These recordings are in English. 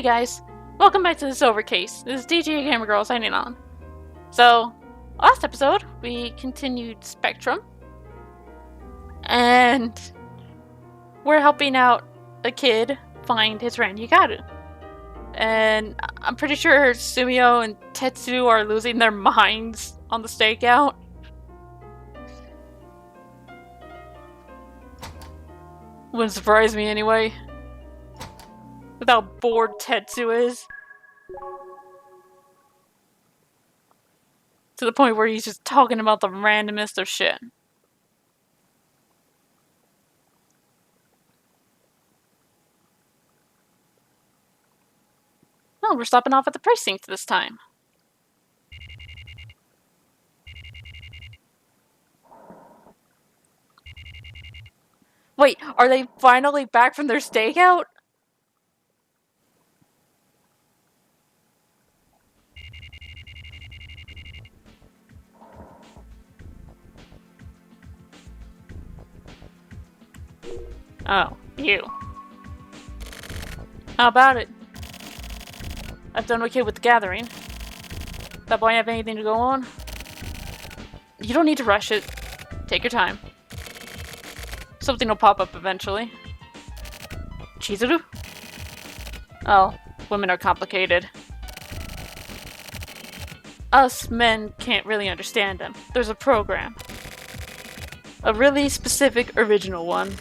Hey guys, welcome back to the Silver Case. This is DJ Gamer Girl signing on. So, last episode, we continued Spectrum, and we're helping out a kid find his friend Yagaru. And I'm pretty sure Sumio and Tetsu are losing their minds on the stakeout. Wouldn't surprise me anyway. With how bored Tetsu is. To the point where he's just talking about the randomest of shit. Oh, we're stopping off at the precinct this time. Wait, are they finally back from their stakeout? Oh, you. How about it? I've done okay with the gathering. That boy have anything to go on? You don't need to rush it. Take your time. Something will pop up eventually. Chizuru? Oh, women are complicated. Us men can't really understand them. There's a program. A really specific, original one.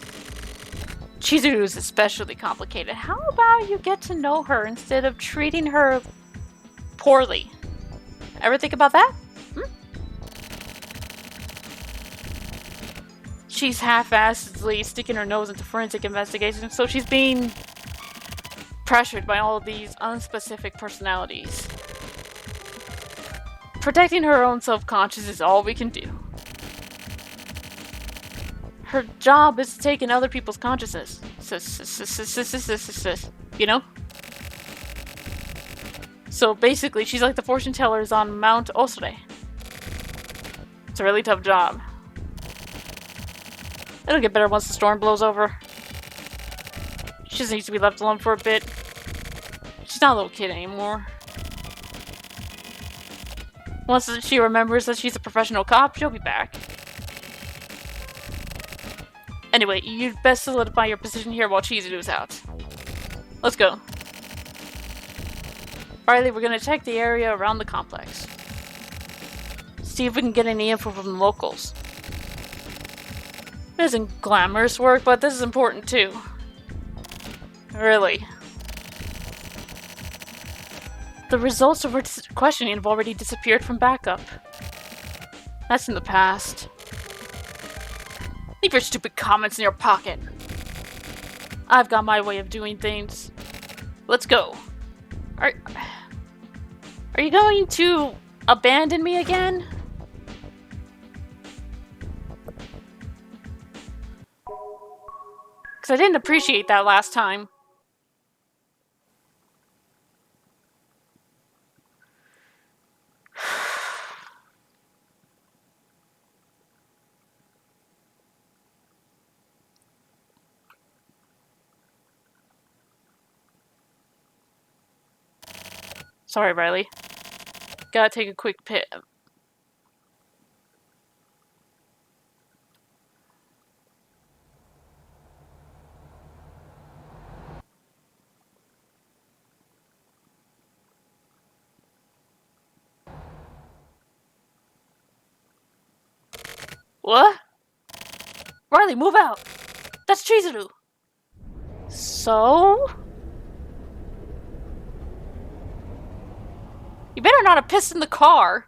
Chizuru is especially complicated. How about you get to know her instead of treating her poorly? Ever think about that? She's half-assedly sticking her nose into forensic investigations, so she's being pressured by all of these unspecific personalities. Protecting her own self-conscious is all we can do. Her job is to take in other people's consciousness. You know? So basically, she's like the fortune tellers on Mount Osore. It's a really tough job. It'll get better once the storm blows over. She just needs to be left alone for a bit. She's not a little kid anymore. Once she remembers that she's a professional cop, she'll be back. Anyway, you'd best solidify your position here while Chizuru's out. Let's go. Riley, we're gonna check the area around the complex. See if we can get any info from the locals. It isn't glamorous work, but this is important too. Really. The results of our questioning have already disappeared from backup. That's in the past. Leave your stupid comments in your pocket. I've got my way of doing things. Let's go. Are you going to abandon me again? Because I didn't appreciate that last time. Sorry, Riley. Gotta take a quick pit. What? Riley, move out! That's Chizuru! So? You better not have pissed in the car.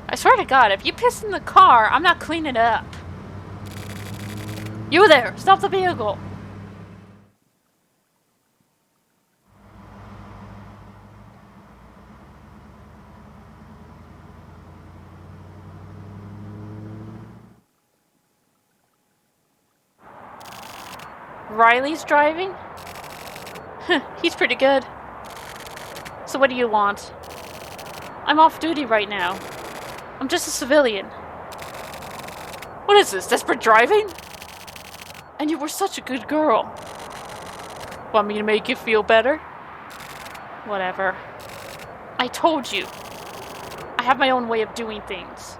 I swear to God, if you piss in the car, I'm not cleaning it up. You there! Stop the vehicle! Riley's driving? He's pretty good. So what do you want? I'm off duty right now. I'm just a civilian. What is this, desperate driving? And you were such a good girl. Want me to make you feel better? Whatever. I told you. I have my own way of doing things.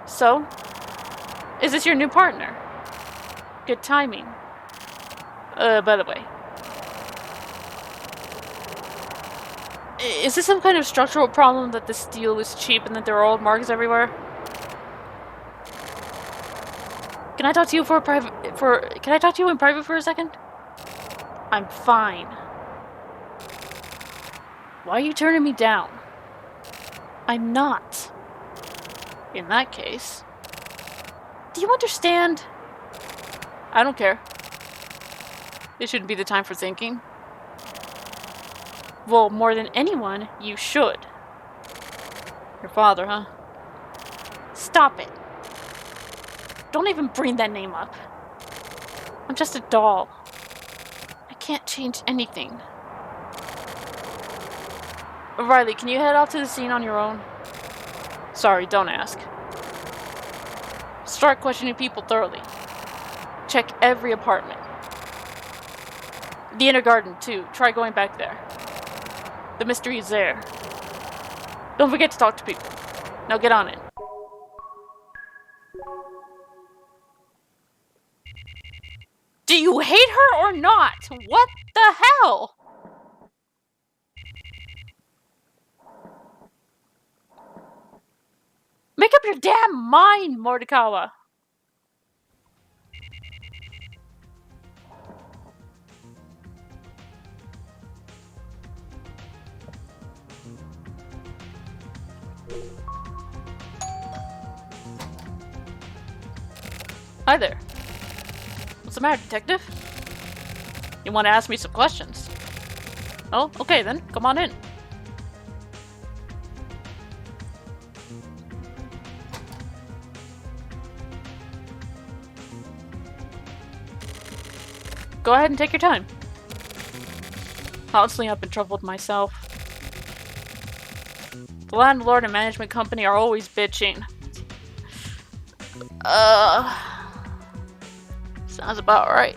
So? Is this your new partner? Good timing. By the way. Is this some kind of structural problem that the steel is cheap and that there are old marks everywhere? Can I talk to you Can I talk to you in private for a second? I'm fine. Why are you turning me down? I'm not. In that case... Do you understand? I don't care. This shouldn't be the time for thinking. Well, more than anyone, you should. Your father, huh? Stop it. Don't even bring that name up. I'm just a doll. I can't change anything. Riley, can you head off to the scene on your own? Sorry, don't ask. Start questioning people thoroughly. Check every apartment. The inner garden, too. Try going back there. The mystery is there. Don't forget to talk to people. Now get on it. Do you hate her or not? What the hell? Make up your damn mind, Mordekawa. Hi there. What's the matter, detective? You want to ask me some questions? Oh, okay then. Come on in. Go ahead and take your time. Honestly, I've been troubled myself. The landlord and management company are always bitching. Sounds about right.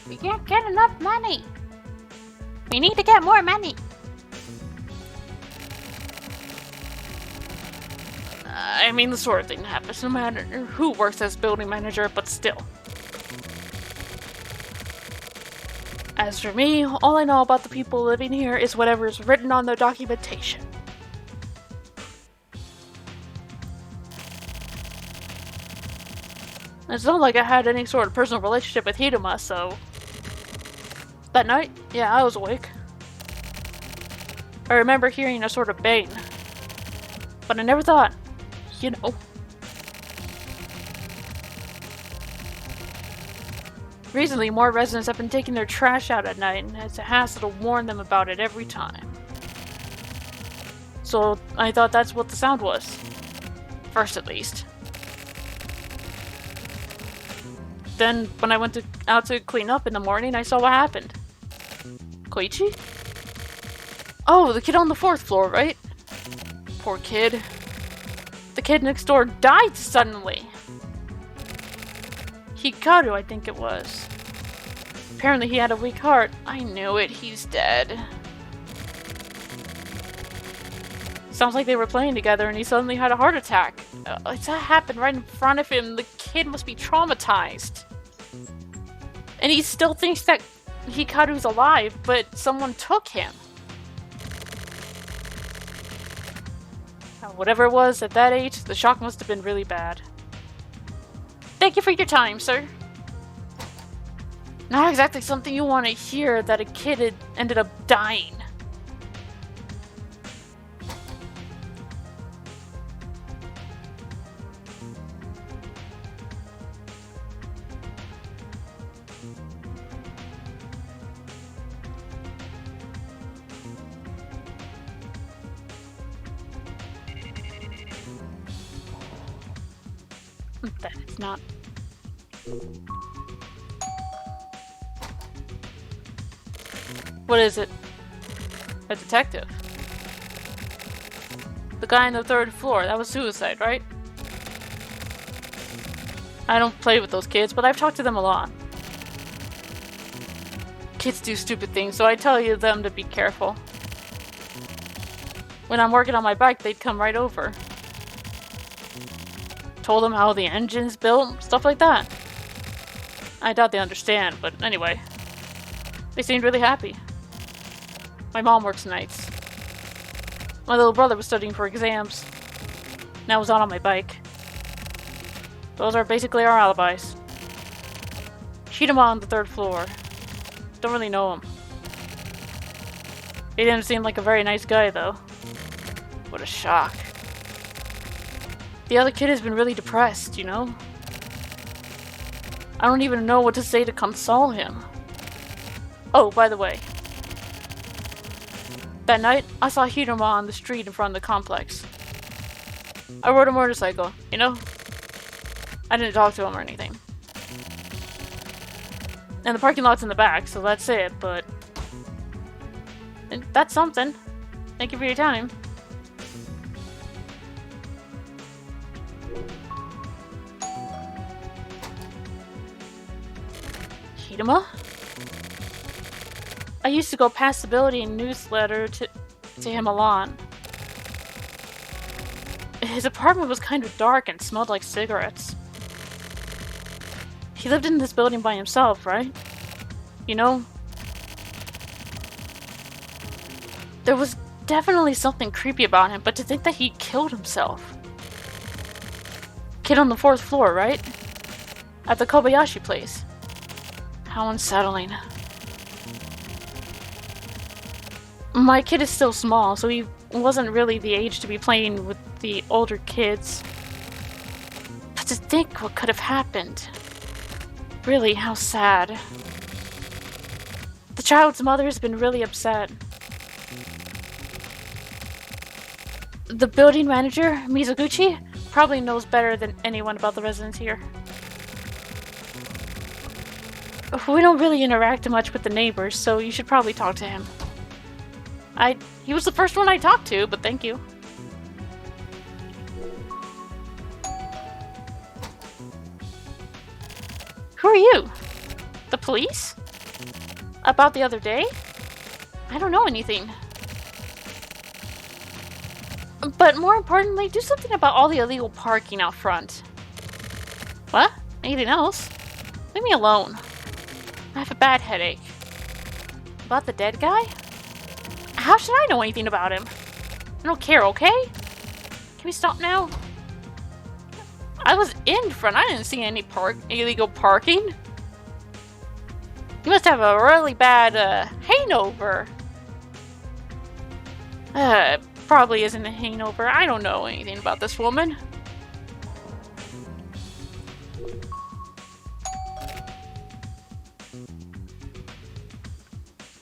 We can't get enough money. We need to get more money. I mean, the sort of thing happens no matter who works as building manager, but still. As for me, all I know about the people living here is whatever is written on their documentation. It's not like I had any sort of personal relationship with Hidema, so... That night, yeah, I was awake. I remember hearing a sort of bang. But I never thought, you know... Recently, more residents have been taking their trash out at night, and it's a hassle to warn them about it every time. So, I thought that's what the sound was. First, at least. Then, when I went out to clean up in the morning, I saw what happened. Koichi? Oh, the kid on the 4th floor, right? Poor kid. The kid next door died suddenly. Hikaru, I think it was. Apparently he had a weak heart. I knew it, he's dead. Sounds like they were playing together and he suddenly had a heart attack. That happened right in front of him. The kid must be traumatized. And he still thinks that Hikaru's alive, but someone took him. Whatever it was, at that age, the shock must have been really bad. Thank you for your time, sir. Not exactly something you want to hear, that a kid had ended up dying. That is not... What is it? A detective. The guy on the 3rd floor, that was suicide, right? I don't play with those kids, but I've talked to them a lot. Kids do stupid things, so I tell you them to be careful. When I'm working on my bike, they'd come right over. Told them how the engine's built, stuff like that. I doubt they understand, but anyway. They seemed really happy. My mom works nights. My little brother was studying for exams. And I was out on my bike. Those are basically our alibis. Shitama on the 3rd floor. Don't really know him. He didn't seem like a very nice guy, though. What a shock. The other kid has been really depressed, you know? I don't even know what to say to console him. Oh, by the way. That night, I saw Hiroma on the street in front of the complex. I rode a motorcycle, you know? I didn't talk to him or anything. And the parking lot's in the back, so that's it, but... And that's something. Thank you for your time. Hiroma? I used to go past the building newsletter to him a lot. His apartment was kind of dark and smelled like cigarettes. He lived in this building by himself, right? You know? There was definitely something creepy about him, but to think that he killed himself. Kid on the 4th floor, right? At the Kobayashi place. How unsettling. My kid is still small, so he wasn't really the age to be playing with the older kids. But to think what could have happened. Really, how sad. The child's mother has been really upset. The building manager, Mizuguchi, probably knows better than anyone about the residents here. We don't really interact much with the neighbors, so you should probably talk to him. He was the first one I talked to, but thank you. Who are you? The police? About the other day? I don't know anything. But more importantly, do something about all the illegal parking out front. What? Anything else? Leave me alone. I have a bad headache. About the dead guy? How should I know anything about him? I don't care, okay? Can we stop now? I was in front. I didn't see any illegal parking. You must have a really bad hangover. Probably isn't a hangover. I don't know anything about this woman.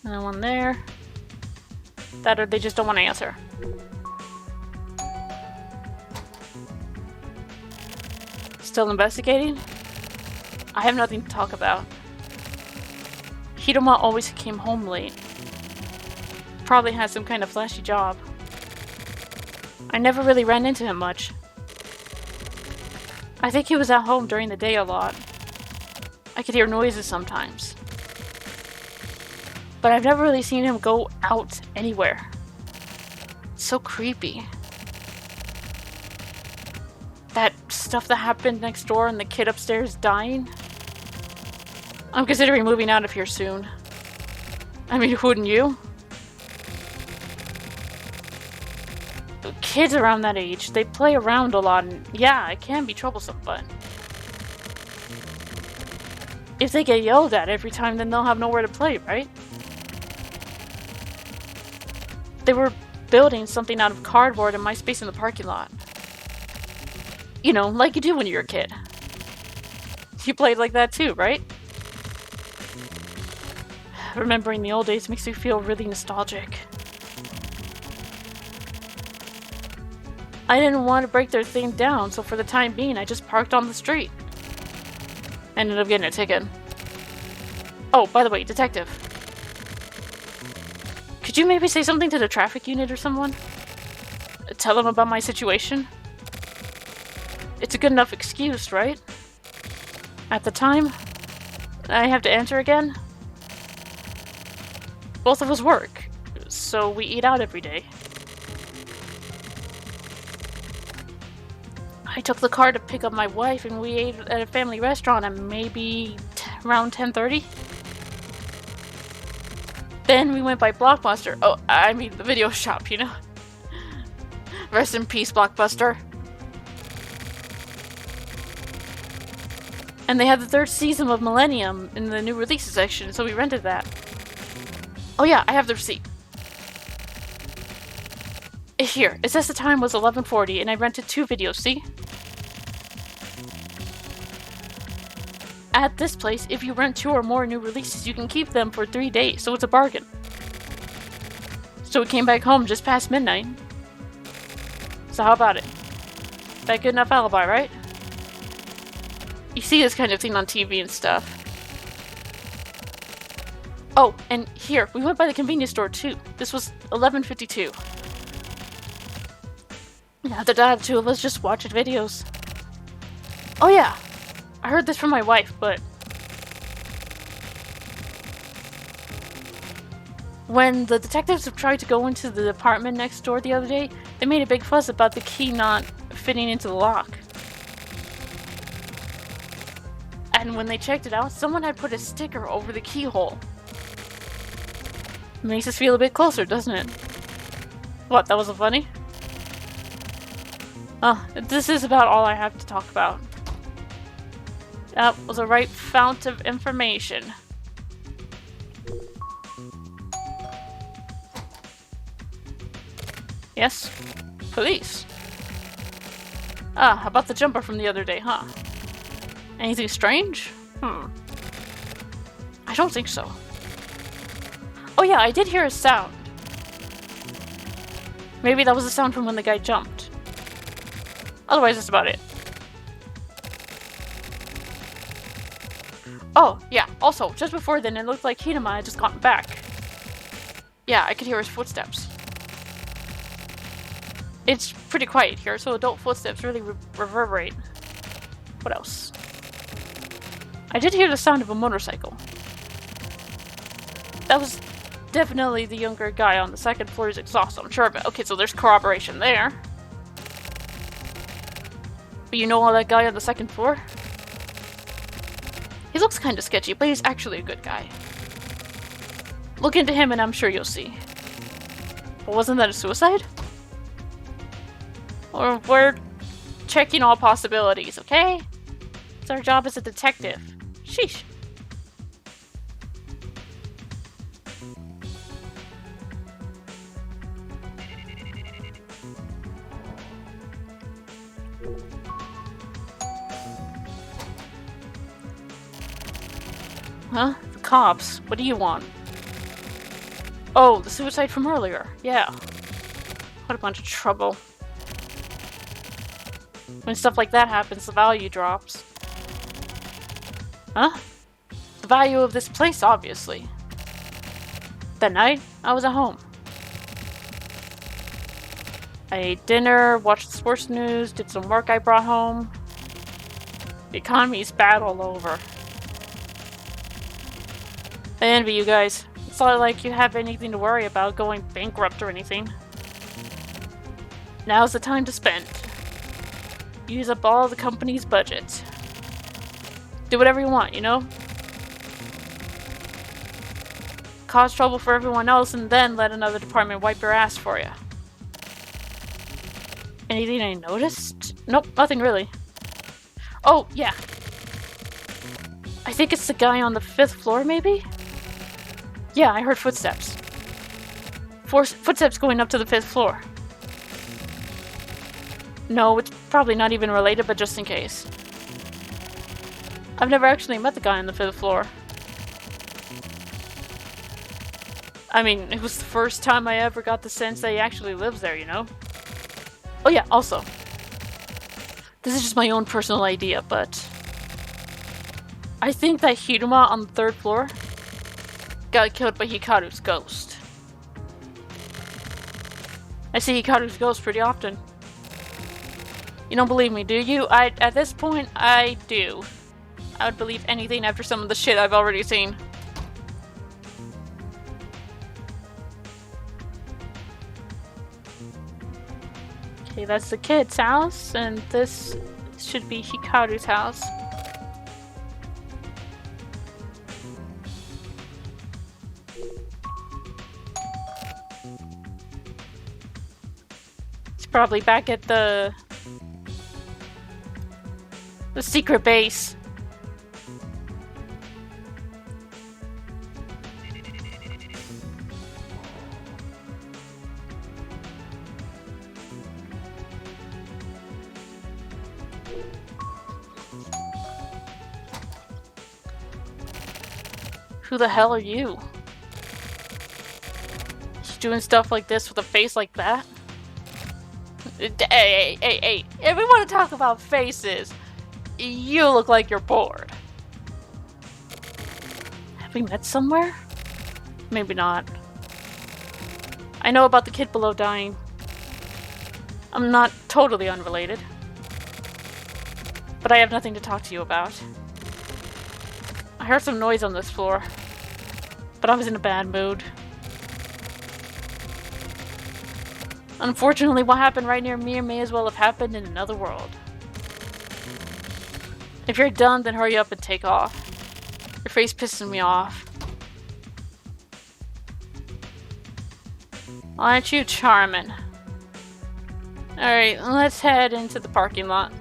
No one there. That or they just don't want to answer. Still investigating? I have nothing to talk about. Hiroma always came home late. Probably has some kind of flashy job. I never really ran into him much. I think he was at home during the day a lot. I could hear noises sometimes. But I've never really seen him go out anywhere. It's so creepy. That stuff that happened next door and the kid upstairs dying. I'm considering moving out of here soon. I mean, wouldn't you? Kids around that age, they play around a lot, and yeah, it can be troublesome, but if they get yelled at every time, then they'll have nowhere to play, right? They were building something out of cardboard in my space in the parking lot. You know, like you do when you're a kid. You played like that too, right? Remembering the old days makes me feel really nostalgic. I didn't want to break their thing down, so for the time being, I just parked on the street. Ended up getting a ticket. Oh, by the way, detective. Could you maybe say something to the traffic unit or someone? Tell them about my situation? It's a good enough excuse, right? At the time, I have to answer again? Both of us work, so we eat out every day. I took the car to pick up my wife and we ate at a family restaurant at maybe around 10:30. Then we went by Blockbuster. Oh, I mean the video shop, you know? Rest in peace, Blockbuster. And they had the 3rd season of Millennium in the new releases section, so we rented that. Oh yeah, I have the receipt. Here, it says the time was 11:40 and I rented 2 videos, see? At this place, if you rent 2 or more new releases, you can keep them for 3 days, so it's a bargain. So we came back home just past midnight. So how about it? That good enough alibi, right? You see this kind of thing on TV and stuff. Oh, and here, we went by the convenience store too. This was 11:52. After that, the 2 of us just watched videos. Oh yeah, I heard this from my wife, but when the detectives tried to go into the apartment next door the other day, they made a big fuss about the key not fitting into the lock. And when they checked it out, someone had put a sticker over the keyhole. Makes us feel a bit closer, doesn't it? What, that wasn't funny? Oh, this is about all I have to talk about. That was a right fount of information. Yes? Police. Ah, about the jumper from the other day, huh? Anything strange? I don't think so. Oh yeah, I did hear a sound. Maybe that was the sound from when the guy jumped. Otherwise, that's about it. Oh, yeah, also, just before then, it looked like Hinama had just gotten back. Yeah, I could hear his footsteps. It's pretty quiet here, so adult footsteps really reverberate. What else? I did hear the sound of a motorcycle. That was definitely the younger guy on the 2nd floor's exhaust, I'm sure of it. Okay, so there's corroboration there. But you know all that guy on the 2nd floor? He looks kind of sketchy, but he's actually a good guy. Look into him and I'm sure you'll see. But wasn't that a suicide? Or we're checking all possibilities, okay? It's our job as a detective. Sheesh. Huh? The cops. What do you want? Oh, the suicide from earlier. Yeah. What a bunch of trouble. When stuff like that happens, the value drops. Huh? The value of this place, obviously. That night, I was at home. I ate dinner, watched the sports news, did some work I brought home. The economy's bad all over. I envy you guys. It's not like you have anything to worry about going bankrupt or anything. Now's the time to spend. Use up all the company's budget. Do whatever you want, you know? Cause trouble for everyone else and then let another department wipe your ass for you. Anything I noticed? Nope, nothing really. Oh, yeah. I think it's the guy on the 5th floor, maybe? Yeah, I heard footsteps. Footsteps going up to the 5th floor. No, it's probably not even related, but just in case. I've never actually met the guy on the 5th floor. I mean, it was the first time I ever got the sense that he actually lives there, you know? Oh yeah, also. This is just my own personal idea, but I think that Hiruma on the 3rd floor got killed by Hikaru's ghost. I see Hikaru's ghost pretty often. You don't believe me, do you? At this point, I do. I would believe anything after some of the shit I've already seen. Okay, that's the kid's house, and this should be Hikaru's house. It's probably back at the secret base. Who the hell are you? Just doing stuff like this with a face like that? Hey, if we want to talk about faces, you look like you're bored. Have we met somewhere? Maybe not. I know about the kid below dying. I'm not totally unrelated. But I have nothing to talk to you about. I heard some noise on this floor, but I was in a bad mood. Unfortunately, what happened right near me may as well have happened in another world. If you're done, then hurry up and take off. Your face pissing me off. Aren't you charming? Alright, let's head into the parking lot.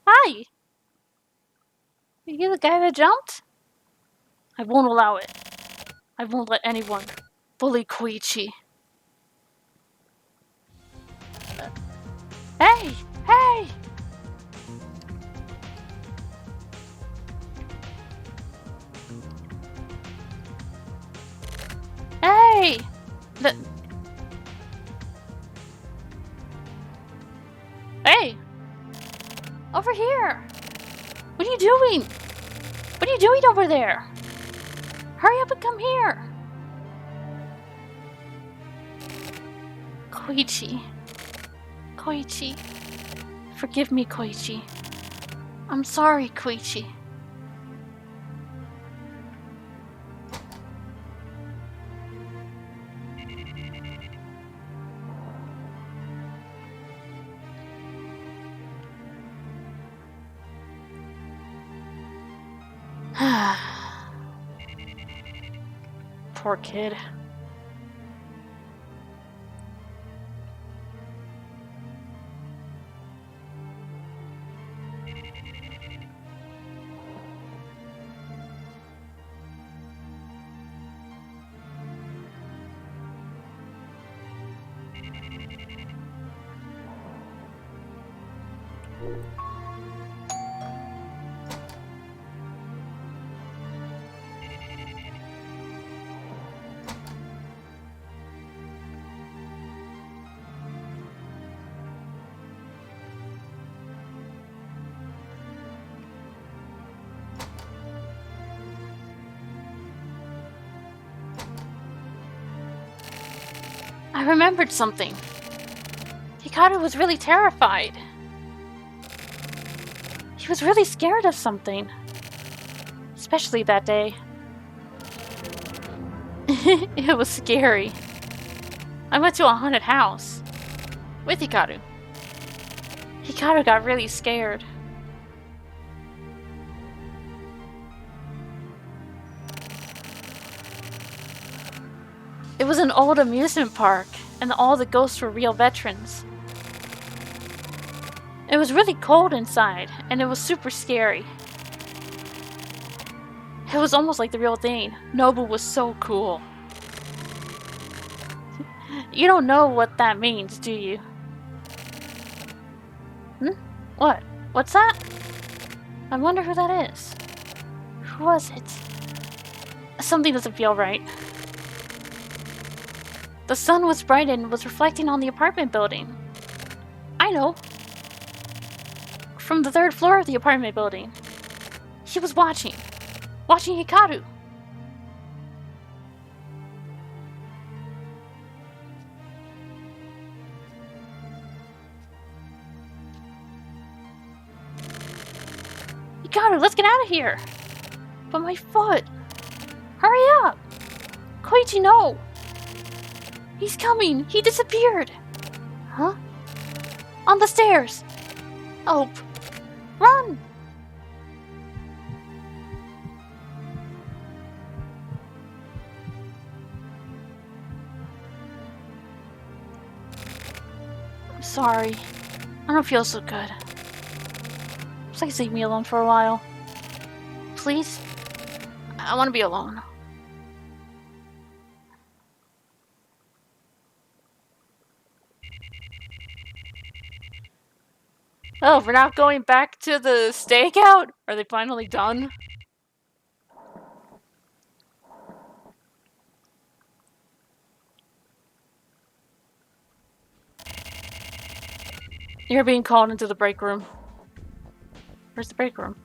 Hi! Are you the guy that jumped? I won't allow it. I won't let anyone bully Koichi. Hey! Hey! Hey! Hey! Over here! What are you doing? What are you doing over there? Hurry up and come here! Koichi. Koichi. Forgive me, Koichi. I'm sorry, Koichi. Poor kid. I remembered something. Hikaru was really terrified. He was really scared of something. Especially that day. It was scary. I went to a haunted house. With Hikaru. Hikaru got really scared. It was an old amusement park, and all the ghosts were real veterans. It was really cold inside, and it was super scary. It was almost like the real thing. Nobu was so cool. You don't know what that means, do you? What? What's that? I wonder who that is. Who was it? Something doesn't feel right. The sun was bright and was reflecting on the apartment building. I know. From the 3rd floor of the apartment building. She was watching Hikaru. Hikaru, let's get out of here. But my foot. Hurry up. Koichi, no. He's coming. He disappeared. Huh? On the stairs. Oh. Run. I'm sorry. I don't feel so good. Please leave me alone for a while. Please? I want to be alone. Oh, we're not going back to the stakeout? Are they finally done? You're being called into the break room. Where's the break room?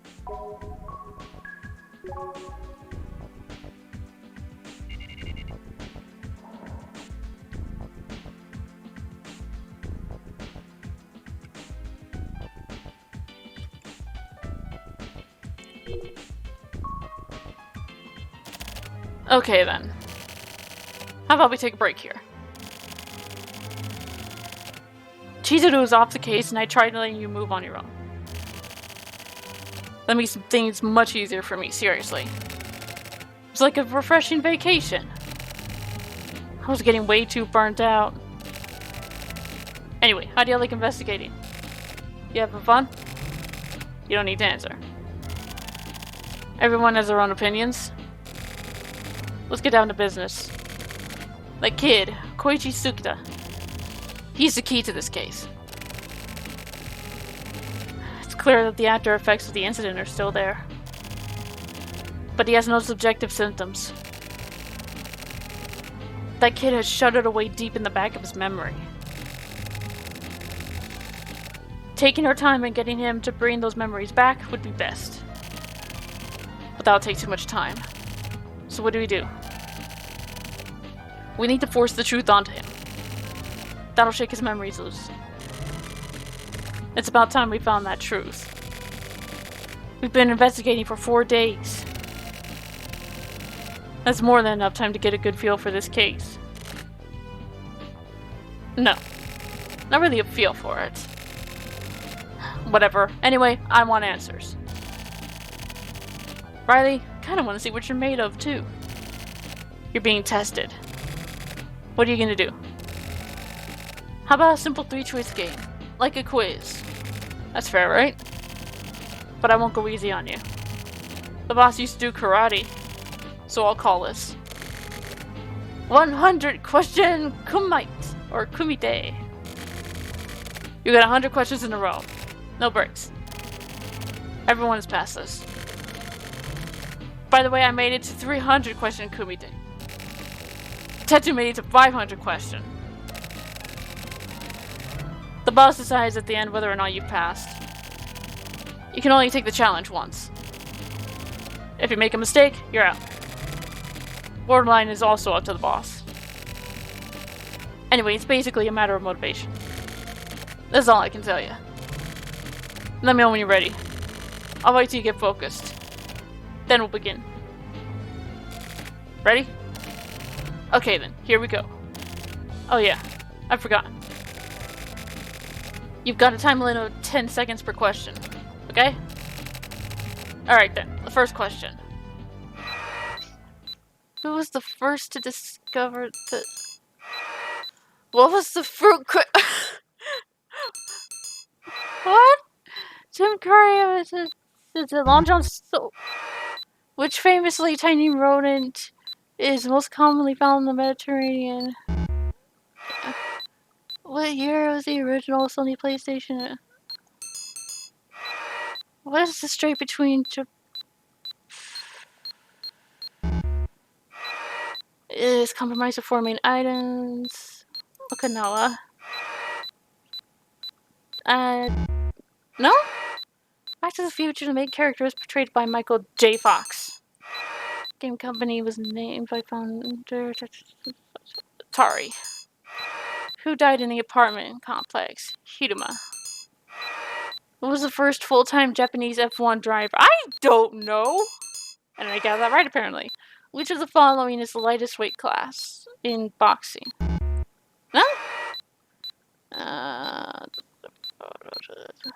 Okay then. How about we take a break here? Chizuru is off the case and I tried letting you move on your own. That makes things much easier for me, seriously. It's like a refreshing vacation. I was getting way too burnt out. Anyway, how do you like investigating? You having fun? You don't need to answer. Everyone has their own opinions. Let's get down to business. That kid, Koichi Tsukita. He's the key to this case. It's clear that the after effects of the incident are still there. But he has no subjective symptoms. That kid has shuddered away deep in the back of his memory. Taking our time and getting him to bring those memories back would be best. But that'll take too much time. So what do? We need to force the truth onto him. That'll shake his memories loose. It's about time we found that truth. We've been investigating for 4 days. That's more than enough time to get a good feel for this case. No. Not really a feel for it. Whatever. Anyway, I want answers. Riley, kinda wanna see what you're made of, too. You're being tested. What are you gonna do? How about a simple 3-choice game? Like a quiz. That's fair, right? But I won't go easy on you. The boss used to do karate, so I'll call this 100 question kumite, or kumite. You got 100 questions in a row. No breaks. Everyone has passed this. By the way, I made it to 300 question kumite. Tetsu made it to 500 question. The boss decides at the end whether or not you passed. You can only take the challenge once. If you make a mistake, you're out. Borderline is also up to the boss. Anyway, it's basically a matter of motivation. That's all I can tell you. Let me know when you're ready. I'll wait till you get focused. Then we'll begin. Ready? Okay then, here we go. Oh yeah, I forgot. You've got a time limit of 10 seconds per question, okay? Alright then, the first question. Who was the first to discover the... What was the fruit What? Tim Curry was the Long John so... Which famously tiny rodent is most commonly found in the Mediterranean? What year was the original Sony PlayStation? What is the strait between... Is compromised of 4 main items. Okinawa. No? Back to the Future, the main character was portrayed by Michael J. Fox. Game company was named by founder Atari. Who died in the apartment complex? Hiruma. What was the first full-time Japanese F1 driver? I don't know! And I got that right, apparently. Which of the following is the lightest weight class in boxing? No?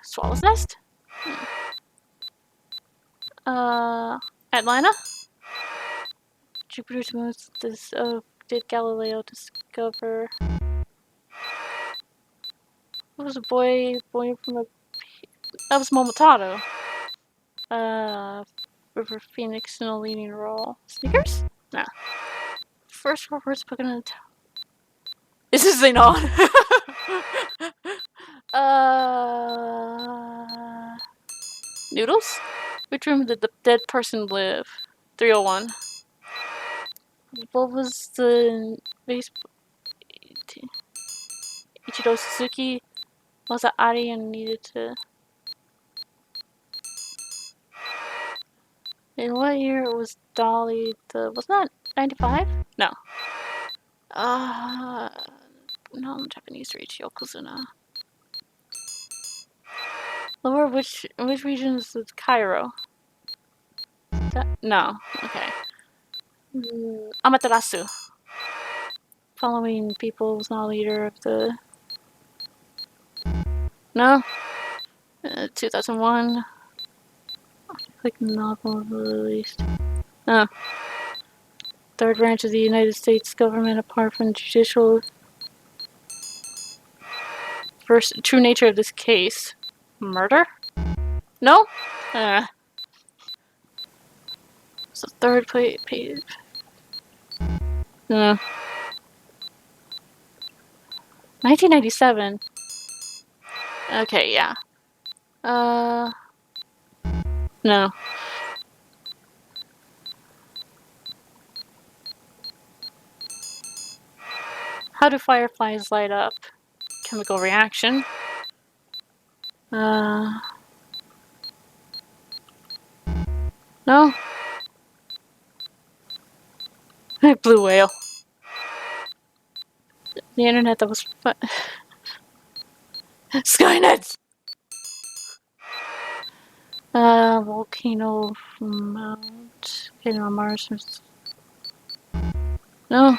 Swallow's Nest? Atlanta? Jupiter's moon did Galileo discover? What was a boy from a... That was Momotaro. River Phoenix in a leading role. Sneakers? No. First reports spoken in... This is Zenon! Noodles? Which room did the dead person live? 301. What was the baseball... Ichiro Suzuki was an Ari and needed to... In what year was Dolly the... Wasn't that 95? No. Non-Japanese reach Yokozuna. Lower which region is Cairo? No. Okay. Amaterasu. Following people was not a leader of the... No? 2001. Like novel released. Oh. Third branch of the United States government apart from judicial... First, true nature of this case. Murder? No? So third page. No. 1997. Okay, yeah. No. How do fireflies light up? Chemical reaction. No? Blue whale. The internet that was Skynet! Volcano Mount. Volcano Mars. No.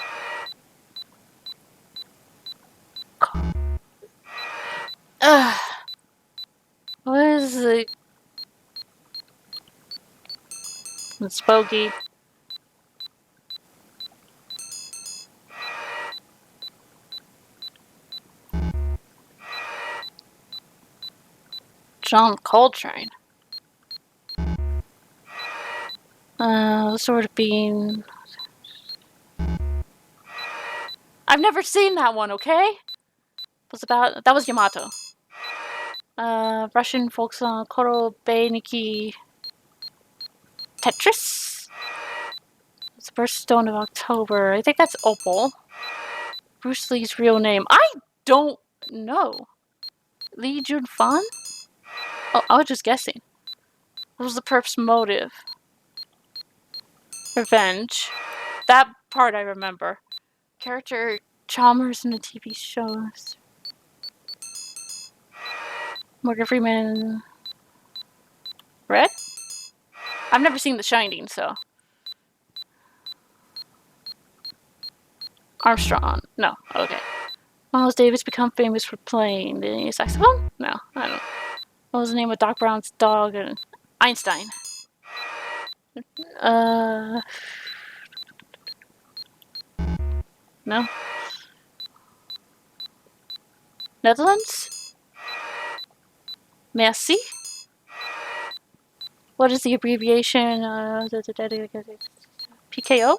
What is it? It's Bogey. John Coltrane. Sort of being... I've never seen that one, okay? That was Yamato. Russian folk song Korobeniki Tetris? It's the birthstone of October. I think that's Opal. Bruce Lee's real name. I don't know. Lee Jun Fan? Oh, I was just guessing. What was the perp's motive? Revenge. That part I remember. Character Chalmers in the TV shows. Morgan Freeman. Red? I've never seen The Shining, so. Armstrong. No. Okay. Miles Davis become famous for playing the saxophone? No, I don't know. What was the name of Doc Brown's dog? Einstein. No? Netherlands? Merci? What is the abbreviation? PKO?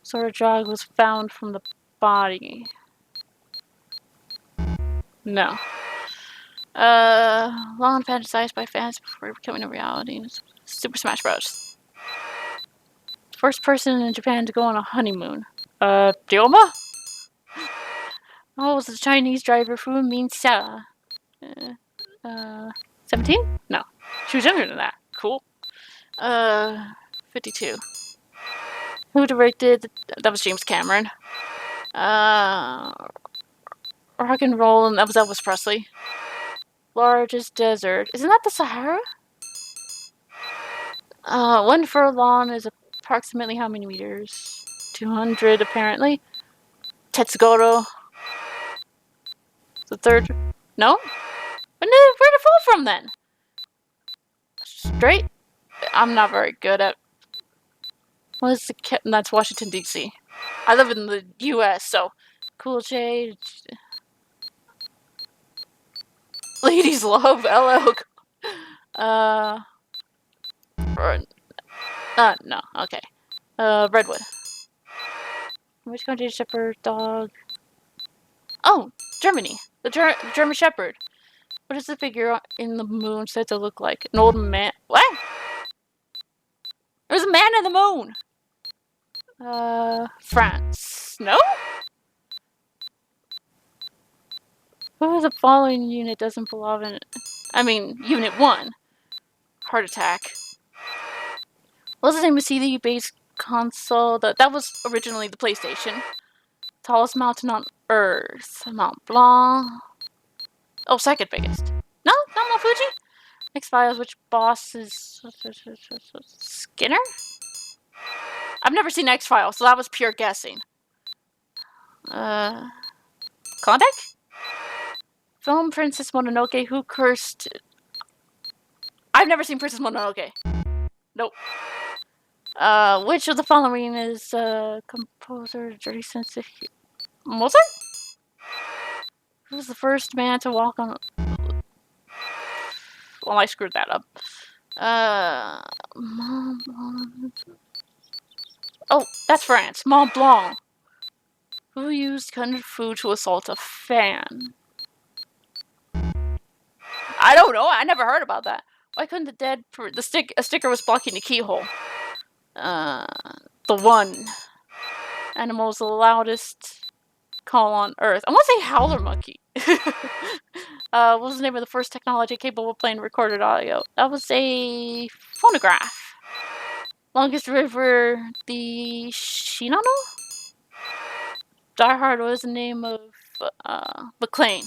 Sort of drug was found from the body. No. Long fantasized by fans before becoming a reality. Super Smash Bros. First person in Japan to go on a honeymoon. Dioma? Oh, it was the Chinese driver Fu Minxia. 17? No. She was younger than that. Cool. 52. Who directed? That was James Cameron. Rock and roll, and that was Elvis Presley. Largest desert. Isn't that the Sahara? 1 furlong is approximately how many meters? 200, apparently. Tetsugoro. The third. No? Where'd it fall from then? Straight? I'm not very good at. What is the. That's Washington, D.C. I live in the U.S., so. Cool J. Ladies love LL. No, okay. Redwood. Which country shepherd dog? Oh, Germany. The German Shepherd. What is the figure in the moon said to look like? An old man. What? There's a man in the moon. France. No? Who is the following unit doesn't belong in it? I mean, Unit 1. Heart attack. What's the name of CD-based console? That was originally the PlayStation. Tallest mountain on Earth. Mont Blanc. Oh, second biggest. No? Not Mount Fuji? X-Files, which boss is... Skinner? I've never seen X-Files, so that was pure guessing. Klondike? Film Princess Mononoke, who cursed... I've never seen Princess Mononoke. Nope. Which of the following is composer Dirty Sense? Mozart? Who was the first man to walk on... Well, I screwed that up. Oh, that's France. Mont Blanc. Who used Kung Fu to assault a fan? I don't know. I never heard about that. Why couldn't the dead... A sticker was blocking the keyhole. The one. Animal's the loudest call on Earth. I want to say howler monkey. What was the name of the first technology capable of playing recorded audio? That was a phonograph. Longest river, the Shinano? Die Hard was the name of McLean.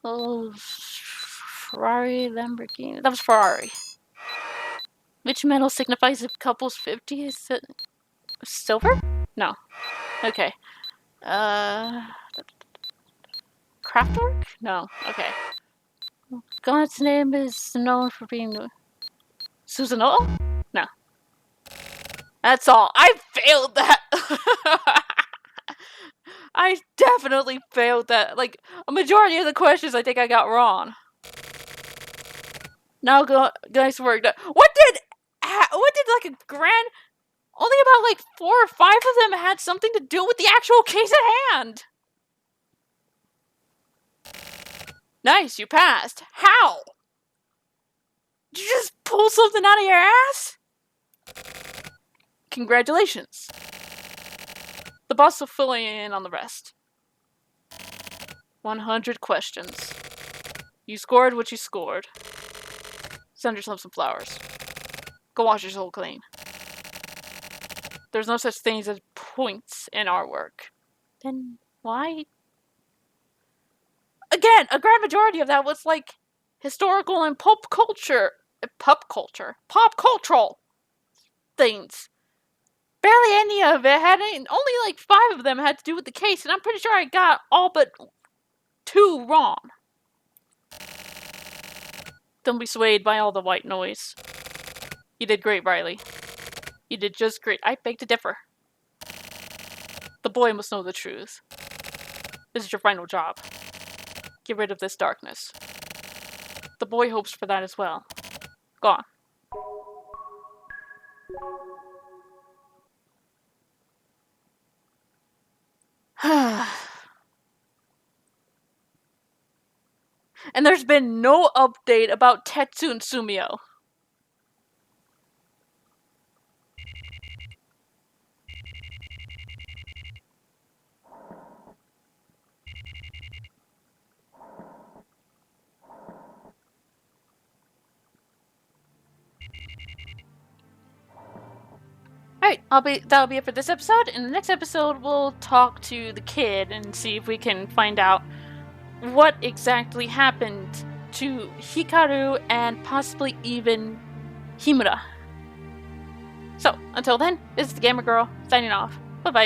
Oh, Ferrari, Lamborghini. That was Ferrari. Which metal signifies a couple's 50? Is it silver? No. Okay. Kraftwerk? No. Okay. God's name is known for being Susanoo? No. That's all. I failed that. I definitely failed that. Like, a majority of the questions I think I got wrong. Now, nice work. What did like a grand... Only about like 4 or 5 of them had something to do with the actual case at hand. Nice, you passed. How? Did you just pull something out of your ass? Congratulations. The boss will fill in on the rest. 100 questions. You scored what you scored. Send yourself some flowers. Go wash your soul clean. There's no such things as points in our work. Then why? Again, a grand majority of that was like historical and pop cultural things. Barely any of it had only like 5 of them had to do with the case, and I'm pretty sure I got all but 2 wrong. Don't be swayed by all the white noise. You did great, Riley. You did just great. I beg to differ. The boy must know the truth. This is your final job. Get rid of this darkness. The boy hopes for that as well. Go on. And there's been no update about Tetsu and Sumio. Alright, that'll be it for this episode. In the next episode, we'll talk to the kid and see if we can find out what exactly happened to Hikaru and possibly even Himura. So, until then, this is the Gamer Girl, signing off. Bye-bye.